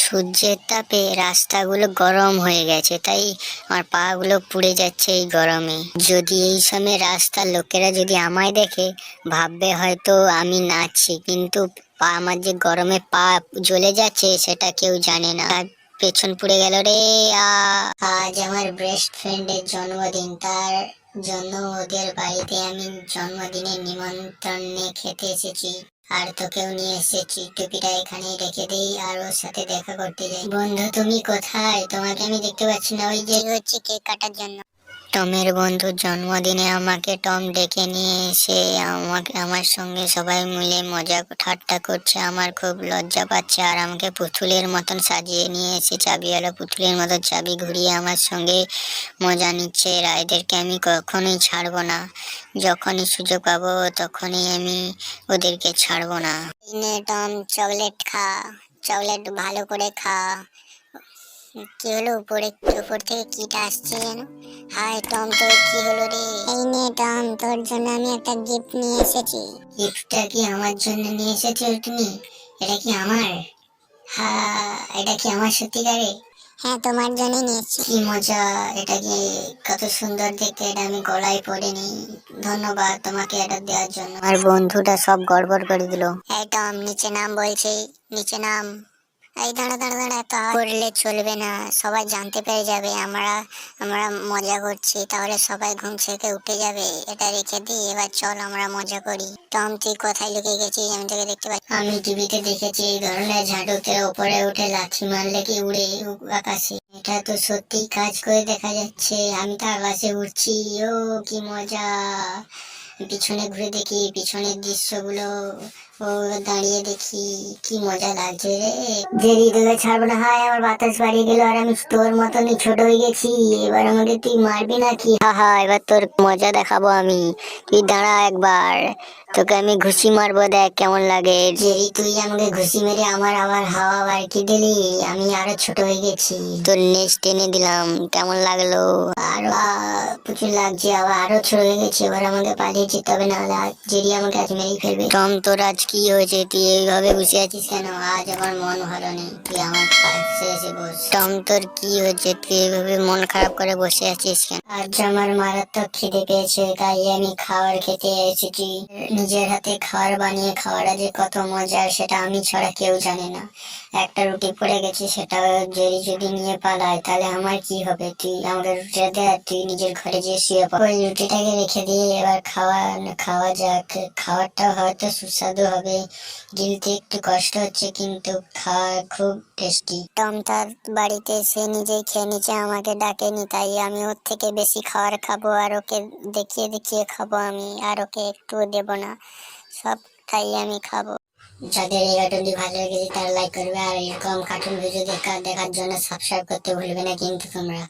সূর্যের তাপে রাস্তাগুলো গরম হয়ে গেছে, তাই আমার পা গুলো পুড়ে যাচ্ছে এই গরমে। যদি এই সময় রাস্তার লোকেরা যদি আমায় দেখে ভাববে হয়তো আমি নাচছি, কিন্তু আমার যে গরমে পা জ্বলে যাচ্ছে সেটা কেউ জানে না। পেছন পুড়ে গেল রে। আজ আমার বেস্ট ফ্রেন্ডের জন্মদিন, তার জন্য ওদের বাড়িতে আমি জন্মদিনের নিমন্ত্রণে খেতে এসেছি। আর তোকেও নিয়ে এসেছি। টুপিটা এখানেই রেখে দেই আর ওর সাথে দেখা করতে যাই। বন্ধু তুমি কোথায়? তোমাকে আমি দেখতে পাচ্ছি না। ওই যে হচ্ছে কেক কাটার জন্য। টমের বন্ধুর জন্মদিনে আমাকে টম ডেকে নিয়ে এসে আমার সঙ্গে সবাই মিলে মজা ঠাট্টা করছে। আমার খুব লজ্জা পাচ্ছে, আর আমাকে পুতুলের মতন সাজিয়ে নিয়ে এসে চাবিওয়ালা পুতুলের মতন চাবি ঘুরিয়ে আমার সঙ্গে মজা নিচ্ছে। এরা এদেরকে আমি কখনোই ছাড়বো না। যখনই সুযোগ পাবো তখনই আমি ওদেরকে ছাড়বো না। নে টম, চকলেট খা, চকলেট ভালো করে খা। কি হলো? উপর থেকে কিটা আসছে যেন। হাই টম, তোর কি হলো রে? এই নে টম, তোর জন্য আমি একটা গিফট নিয়ে এসেছি। গিফটটা কি আমার জন্য নিয়ে এসেছো তুমি? এটা কি আমার? হ্যাঁ, এটা কি আমার সত্যিকারে? হ্যাঁ, তোমার জন্য নিয়েছি। কি মজা! এটা কি কত সুন্দর দেখতে। এটা আমি গলায় পরিনি। ধন্যবাদ তোমাকে এটা দেওয়ার জন্য। আর বন্ধুটা সব গড়বড় করে দিল। এই টম, নিচে নাম বলছি, নিচে নাম। এই দাঁড়া দাঁড়া দাঁড়া, তা করলে চলবে না। সবাই জানতে পেরে যাবে আমরা আমরা মজা করছি, তাহলে সবাই ঘুম থেকে উঠে যাবে। এটা রেখে দিই, এবার চল আমরা মজা করি। টম, তুই কোথায় লুকিয়ে গেছিস? আমি তোকে দেখতে পাচ্ছি। আমি টিভিতে দেখেছি এই ধরনের ঝাড়ুতে উপরে উঠে লাথি মারলে কি উড়ে আকাশে। এটা তো সত্যি কাজ করে দেখা যাচ্ছে। আমি তো আকাশে উড়ছি। ও কি মজা! পিছনে ঘুরে দেখি পিছনের দৃশ্যগুলো। ও দাঁড়িয়ে দেখি, কি মজা লাগছে রে। জেরি, তোকে ছাড়বো না। হায়, আমার বাতাস বাড়িয়ে গেল আর আমি তোর মতনই ছোট হয়ে গেছি। এবার আমাকে তুই মারবি নাকি? হা, এবার তোর মজা দেখাবো আমি। তুই দাঁড়া একবার, তোকে আমি ঘুষি মারবো, দেখ কেমন লাগে। জেরি, তুই আমাকে ঘুষি মেরে আমার আবার হাওয়া বাড়কি দিলি। আমি আরো ছোট হয়ে গেছি। তোর নেজ টেনে দিলাম, কেমন লাগলো? আরো প্রচুর লাগছে। আরো ছোট হয়ে গেছি। এবার আমাকে পালিয়ে যেতে হবে, নাহলে জেরি আমাকে আজ মেরেই ফেলবে। টম, তোর আজ কি হয়েছে? তুই এইভাবে বসে আছিস কেন? আজ আমার মন ভালো নেই, তুই আমার পাশে এসে বস। টম, তোর কি হয়েছে? তুই এইভাবে মন খারাপ করে বসে আছিস কেন? আজ আমার মারাত্মক খিদে পেয়েছে, তাই আমি খাবার খেতে এসেছি। নিজের হাতে খাবার বানিয়ে খাওয়াটা যে কত মজার সেটা আমি ছাড়া কেউ জানে না। একটা রুটি পড়ে গেছে, সেটা জেরি যদি নিয়ে পালায় তাহলে আমার কি হবে? তুই আমাকে রুটিটা দে, তুই নিজের ঘরে যেয়ে শুয়ে পড়। ওই রুটিটাকে রেখে দিয়ে এবার খাওয়া যাক। খাবারটা হয়তো সুস্বাদু হবে, গিলতে একটু কষ্ট হচ্ছে, কিন্তু খাওয়া খুব টেস্টি। টম তার বাড়িতে সে নিজেই খেয়ে নিচ্ছে, আমাকে ডাকেনি, তাই আমি ওর থেকে বেশি খাবার খাবো আর ওকে দেখিয়ে দেখিয়ে খাবো আমি, আর ওকে একটুও দেবো না, সবটাই আমি খাবো। যাদের এই ভিডিওটি ভালো লেগেছে তারা লাইক করবে, আর এরকম কার্টুন ভিডিও দেখার জন্য সাবস্ক্রাইব করতে ভুলবে না কিন্তু তোমরা।